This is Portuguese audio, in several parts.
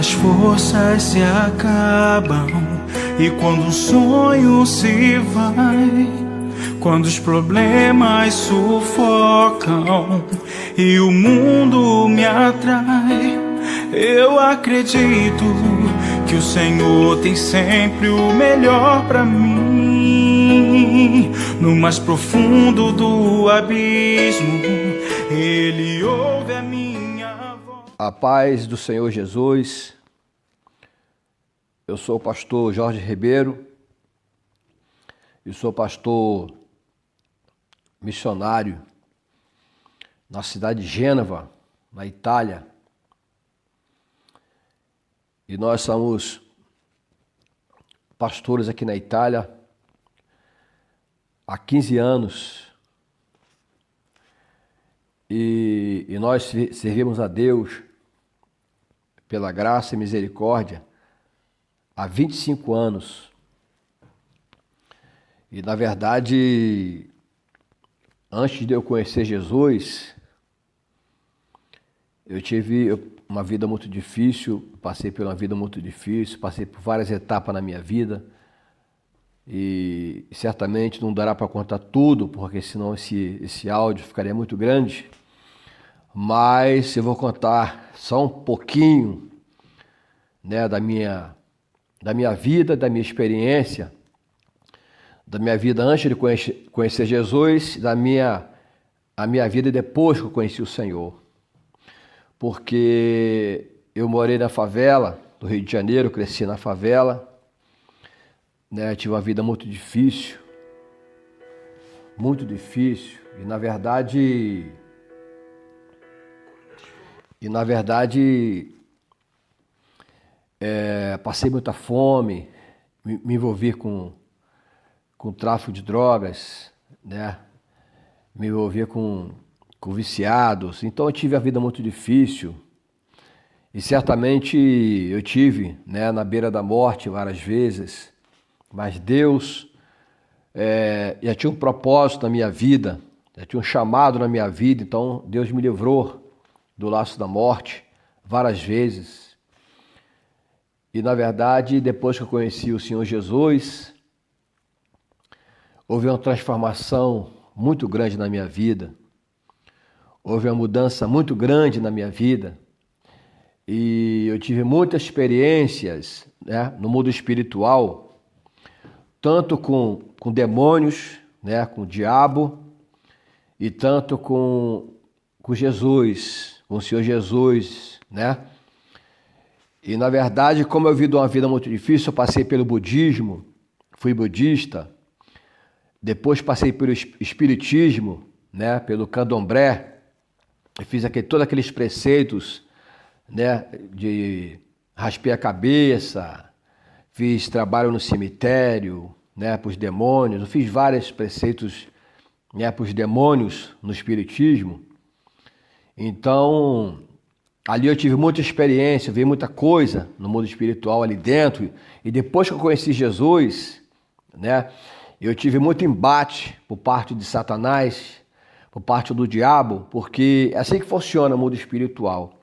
as forças se acabam e quando um sonho se vai, quando os problemas sufocam e o mundo me atrai, eu acredito que o Senhor tem sempre o melhor pra mim. No mais profundo do abismo, Ele ouve a minha voz. A paz do Senhor Jesus. Eu sou o pastor Jorge Ribeiro e sou pastor missionário na cidade de Gênova, na Itália. E nós somos pastores aqui na Itália há 15 anos. E nós servimos a Deus pela graça e misericórdia há 25 anos. E na verdade, antes de eu conhecer Jesus, eu tive uma vida muito difícil, passei por uma vida muito difícil, passei por várias etapas na minha vida e certamente não dará para contar tudo, porque senão esse áudio ficaria muito grande, mas eu vou contar só um pouquinho, né, da minha vida, da minha experiência, da minha vida antes de conhecer Jesus, a minha vida depois que eu conheci o Senhor. Porque eu morei na favela do Rio de Janeiro, cresci na favela, né? Tive uma vida muito difícil, e na verdade passei muita fome, me envolvi com tráfico de drogas, né? Me envolvi com viciados, então eu tive a vida muito difícil e certamente eu tive, né, na beira da morte várias vezes, mas Deus já tinha um propósito na minha vida, já tinha um chamado na minha vida, então Deus me livrou do laço da morte várias vezes. E na verdade, depois que eu conheci o Senhor Jesus, houve uma transformação muito grande na minha vida. Houve uma mudança muito grande na minha vida e eu tive muitas experiências, né, no mundo espiritual, tanto com demônios, né, com o diabo, e tanto com Jesus, com o Senhor Jesus, né? E na verdade, como eu vivi uma vida muito difícil, eu passei pelo budismo, fui budista, depois passei pelo espiritismo, né, pelo candomblé. Eu fiz todos aqueles preceitos, né, de raspei a cabeça, fiz trabalho no cemitério, né, para os demônios, eu fiz vários preceitos, né, para os demônios no espiritismo. Então, ali eu tive muita experiência, vi muita coisa no mundo espiritual ali dentro, e depois que eu conheci Jesus, né, eu tive muito embate por parte de Satanás, por parte do diabo, porque é assim que funciona o mundo espiritual.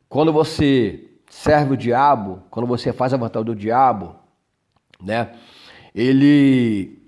Quando você serve o diabo, quando você faz a vontade do diabo, né, ele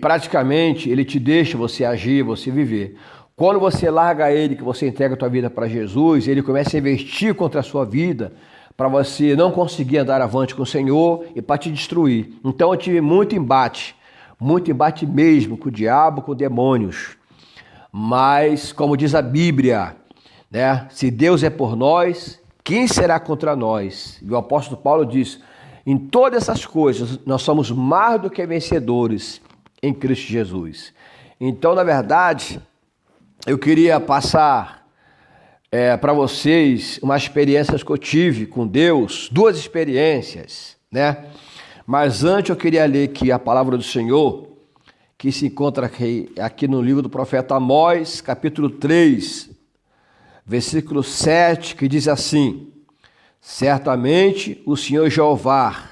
praticamente te deixa você agir, você viver. Quando você larga ele, que você entrega a tua vida para Jesus, ele começa a investir contra a sua vida, para você não conseguir andar avante com o Senhor e para te destruir. Então eu tive muito embate mesmo com o diabo, com demônios. Mas, como diz a Bíblia, né, se Deus é por nós, quem será contra nós? E o apóstolo Paulo diz, em todas essas coisas, nós somos mais do que vencedores em Cristo Jesus. Então, na verdade, eu queria passar para vocês uma experiência que eu tive com Deus, duas experiências, né? Mas antes eu queria ler aqui a palavra do Senhor, que se encontra aqui no livro do profeta Amós, capítulo 3, versículo 7, que diz assim: certamente o Senhor Jeová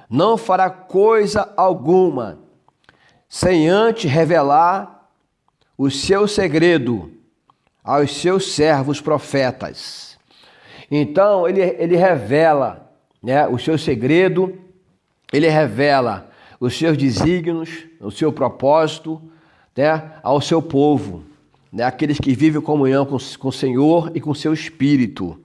não fará coisa alguma sem antes revelar o seu segredo aos seus servos profetas. Então, ele revela, né, o seu segredo, ele revela os seus desígnios, o seu propósito, né, ao seu povo, né, aqueles que vivem em comunhão com o Senhor e com o seu Espírito.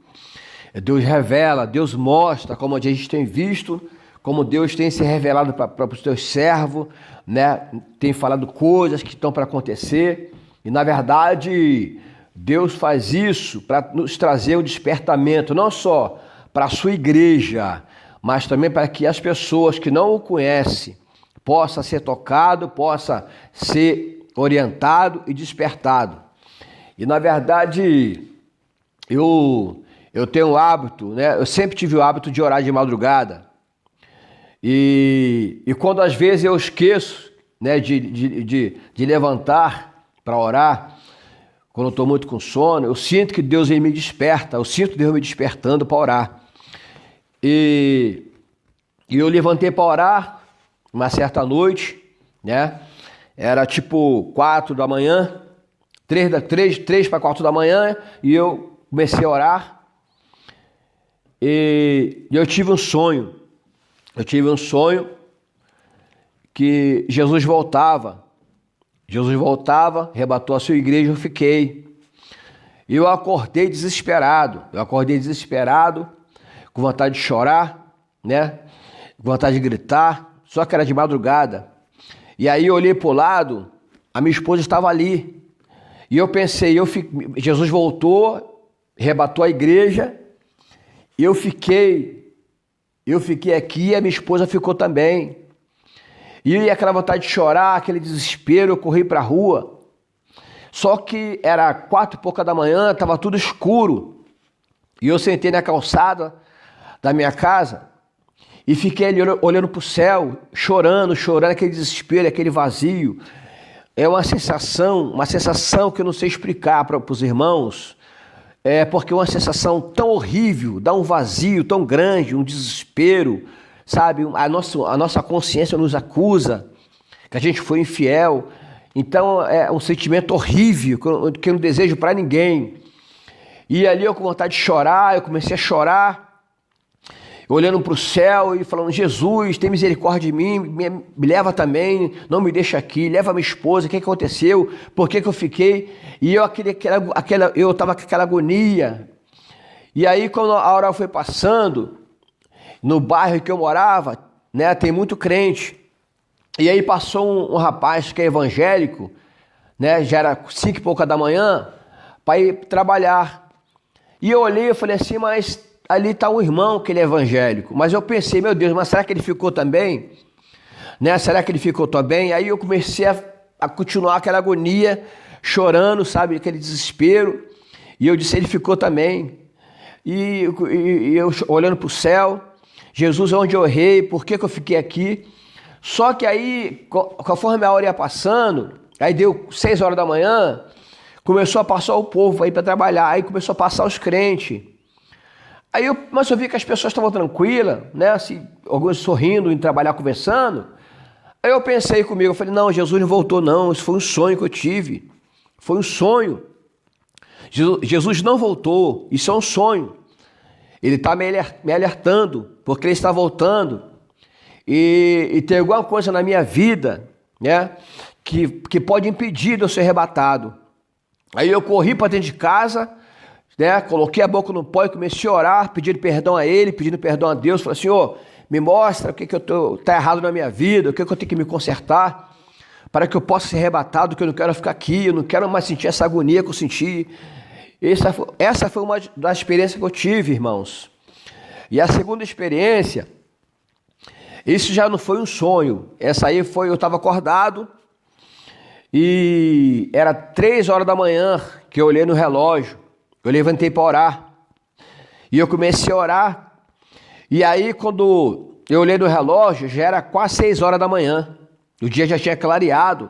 Deus revela, Deus mostra, como a gente tem visto, como Deus tem se revelado para os seus servos, né, tem falado coisas que estão para acontecer, e na verdade Deus faz isso para nos trazer um despertamento, não só para a sua igreja, mas também para que as pessoas que não o conhecem possam ser tocadas, possam ser orientados e despertados. E na verdade, eu tenho o hábito, né? Eu sempre tive o hábito de orar de madrugada. E quando às vezes eu esqueço, né, de levantar para orar, quando eu estou muito com sono, eu sinto que Deus ele me desperta, eu sinto Deus me despertando para orar. E eu levantei para orar uma certa noite, né? Era tipo 4 da manhã, 3 para 4 da manhã, e eu comecei a orar. E eu tive um sonho. Eu tive um sonho que Jesus voltava. Jesus voltava, arrebatou a sua igreja, eu fiquei. E eu acordei desesperado. Com vontade de chorar, né? Com vontade de gritar, só que era de madrugada. E aí eu olhei para o lado, a minha esposa estava ali. E eu pensei, Jesus voltou, arrebatou a igreja, e eu fiquei aqui e a minha esposa ficou também. E aquela vontade de chorar, aquele desespero, eu corri para a rua. Só que era 4 e pouca da manhã, estava tudo escuro. E eu sentei na calçada da minha casa e fiquei ali olhando para o céu, chorando, aquele desespero, aquele vazio. É uma sensação que eu não sei explicar para os irmãos, porque é uma sensação tão horrível, dá um vazio tão grande, um desespero, sabe? A nossa consciência nos acusa que a gente foi infiel. Então é um sentimento horrível que eu não desejo para ninguém. E ali eu com vontade de chorar, eu comecei a chorar, olhando para o céu e falando: Jesus, tem misericórdia de mim, me leva também, não me deixa aqui, leva minha esposa, o que aconteceu, por que eu fiquei? E eu estava com aquela agonia. E aí quando a hora foi passando, no bairro que eu morava, né, tem muito crente, e aí passou um rapaz que é evangélico, né, já era 5 e pouca da manhã, para ir trabalhar. E eu olhei e falei assim, mas ali está um irmão que ele é evangélico. Mas eu pensei, meu Deus, mas será que ele ficou também? Né? Será que ele ficou também? Aí eu comecei a continuar aquela agonia, chorando, sabe, aquele desespero. E eu disse, ele ficou também. E eu olhando para o céu, Jesus, onde eu errei, por que eu fiquei aqui? Só que aí, conforme a hora ia passando, aí deu 6 horas da manhã, começou a passar o povo aí para trabalhar, aí começou a passar os crentes. Aí mas eu vi que as pessoas estavam tranquilas, né? Assim, alguns sorrindo, em trabalhar, conversando. Aí eu pensei comigo, eu falei, não, Jesus não voltou não, isso foi um sonho que eu tive. Foi um sonho. Jesus não voltou, isso é um sonho. Ele está me alertando, porque ele está voltando. E tem alguma coisa na minha vida, né? Que pode impedir de eu ser arrebatado. Aí eu corri para dentro de casa, né? Coloquei a boca no pó e comecei a orar, pedindo perdão a ele, pedindo perdão a Deus. Falei, Senhor, me mostra o que está errado na minha vida, o que eu tenho que me consertar, para que eu possa ser arrebatado, que eu não quero ficar aqui, eu não quero mais sentir essa agonia que eu senti. Essa foi uma das experiências que eu tive, irmãos. E a segunda experiência, isso já não foi um sonho. Essa aí foi, eu estava acordado, e era 3 horas da manhã que eu olhei no relógio. Eu levantei para orar. E eu comecei a orar. E aí, quando eu olhei no relógio, já era quase 6 horas da manhã. O dia já tinha clareado.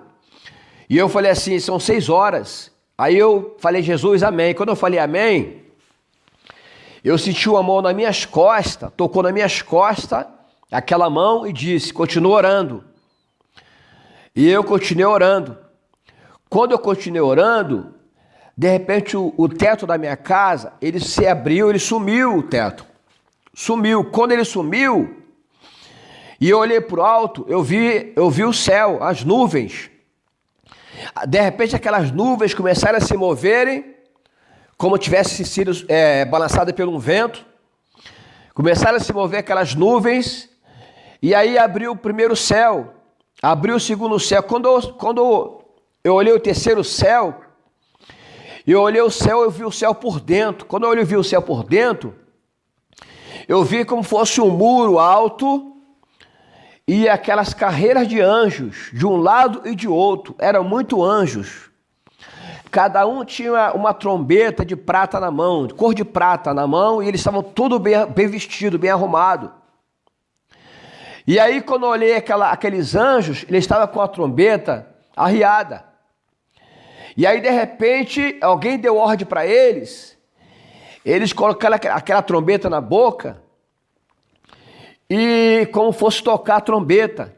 E eu falei assim, são 6 horas. Aí eu falei, Jesus, amém. Quando eu falei amém, eu senti uma mão nas minhas costas, tocou nas minhas costas, aquela mão, e disse, continua orando. E eu continuei orando. Quando eu continuei orando, De repente o teto da minha casa, ele se abriu, ele sumiu o teto. Sumiu. Quando ele sumiu, e eu olhei para o alto, eu vi o céu, as nuvens. De repente aquelas nuvens começaram a se moverem, como tivesse sido balançada por um vento. Começaram a se mover aquelas nuvens, e aí abriu o primeiro céu, abriu o segundo céu. Quando eu olhei o terceiro céu, eu olhei o céu, eu vi o céu por dentro. Quando eu vi o céu por dentro, eu vi como fosse um muro alto e aquelas carreiras de anjos, de um lado e de outro. Eram muitos anjos. Cada um tinha uma trombeta de prata na mão, de cor de prata na mão, e eles estavam todos bem vestidos, bem arrumados. E aí, quando eu olhei aqueles anjos, eles estavam com a trombeta arriada. E aí, de repente, alguém deu ordem para eles colocaram aquela trombeta na boca, e como fosse tocar a trombeta.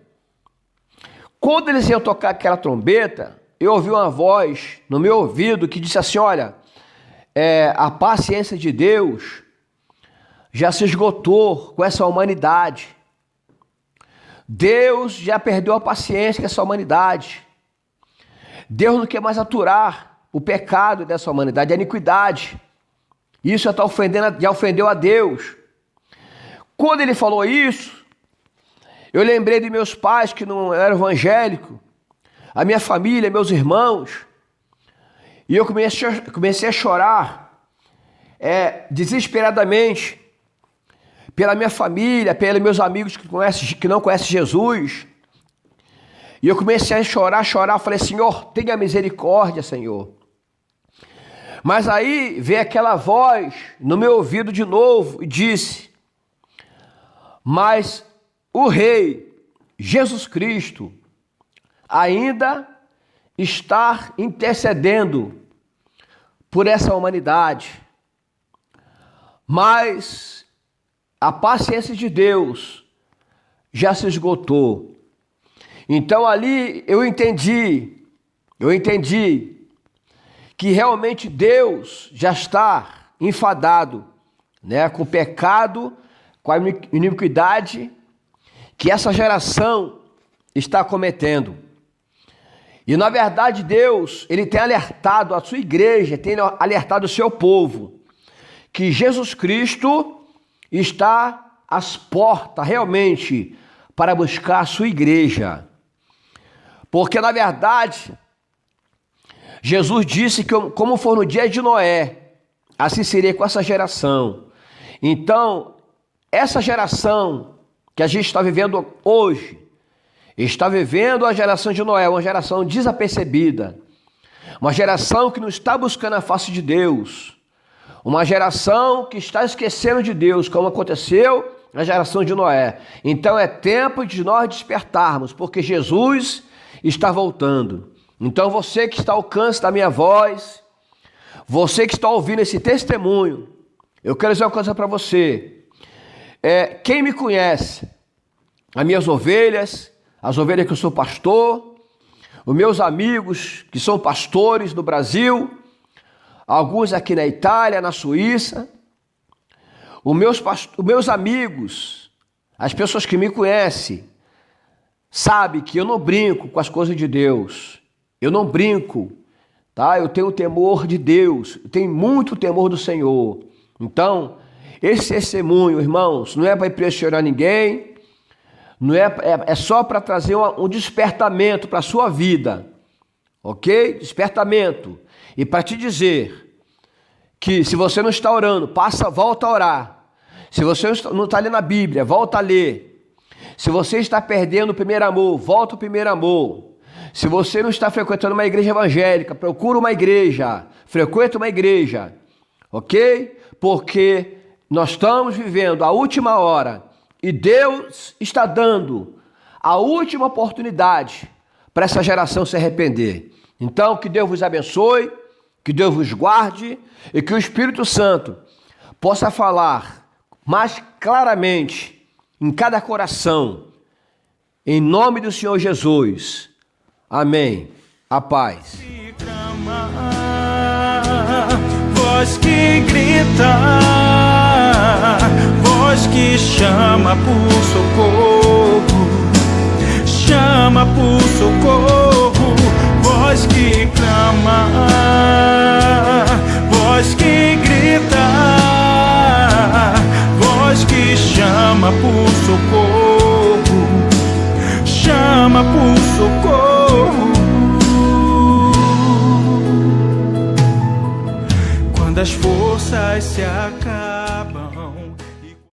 Quando eles iam tocar aquela trombeta, eu ouvi uma voz no meu ouvido que disse assim: olha, a paciência de Deus já se esgotou com essa humanidade. Deus já perdeu a paciência com essa humanidade. Deus não quer mais aturar o pecado dessa humanidade, a iniquidade. Isso já ofendeu a Deus. Quando ele falou isso, eu lembrei de meus pais que não eram evangélicos, a minha família, meus irmãos, e eu comecei a chorar desesperadamente pela minha família, pelos meus amigos que não conhecem Jesus. E eu comecei a chorar, falei: Senhor, tenha misericórdia, Senhor. Mas aí veio aquela voz no meu ouvido de novo e disse: mas o Rei Jesus Cristo ainda está intercedendo por essa humanidade. Mas a paciência de Deus já se esgotou. Então ali eu entendi que realmente Deus já está enfadado, né, com o pecado, com a iniquidade que essa geração está cometendo. E na verdade Deus, ele tem alertado a sua igreja, tem alertado o seu povo, que Jesus Cristo está às portas realmente para buscar a sua igreja. Porque na verdade, Jesus disse que como for no dia de Noé, assim seria com essa geração. Então, essa geração que a gente está vivendo hoje, está vivendo a geração de Noé, uma geração desapercebida, uma geração que não está buscando a face de Deus, uma geração que está esquecendo de Deus, como aconteceu na geração de Noé. Então é tempo de nós despertarmos, porque Jesus está voltando. Então você que está ao alcance da minha voz, você que está ouvindo esse testemunho, eu quero dizer uma coisa para você. Quem me conhece, as minhas ovelhas, as ovelhas que eu sou pastor, os meus amigos que são pastores no Brasil, alguns aqui na Itália, na Suíça, os meus amigos, as pessoas que me conhecem, sabem que eu não brinco com as coisas de Deus, eu não brinco, tá? Eu tenho temor de Deus, eu tenho muito temor do Senhor. Então, esse testemunho, irmãos, não é para impressionar ninguém, não é só para trazer um despertamento para a sua vida, ok? Despertamento. E para te dizer que se você não está orando, volta a orar. Se você não está lendo a Bíblia, volta a ler. Se você está perdendo o primeiro amor, volta ao primeiro amor. Se você não está frequentando uma igreja evangélica, procura uma igreja, frequenta uma igreja, ok? Porque nós estamos vivendo a última hora e Deus está dando a última oportunidade para essa geração se arrepender. Então, que Deus vos abençoe, que Deus vos guarde e que o Espírito Santo possa falar mais claramente em cada coração, em nome do Senhor Jesus. Amém. A paz. voz que grita, voz que chama por socorro, chama por socorro, voz que clama, voz que grita, voz que chama por socorro, chama por socorro. Quando as forças se acabam,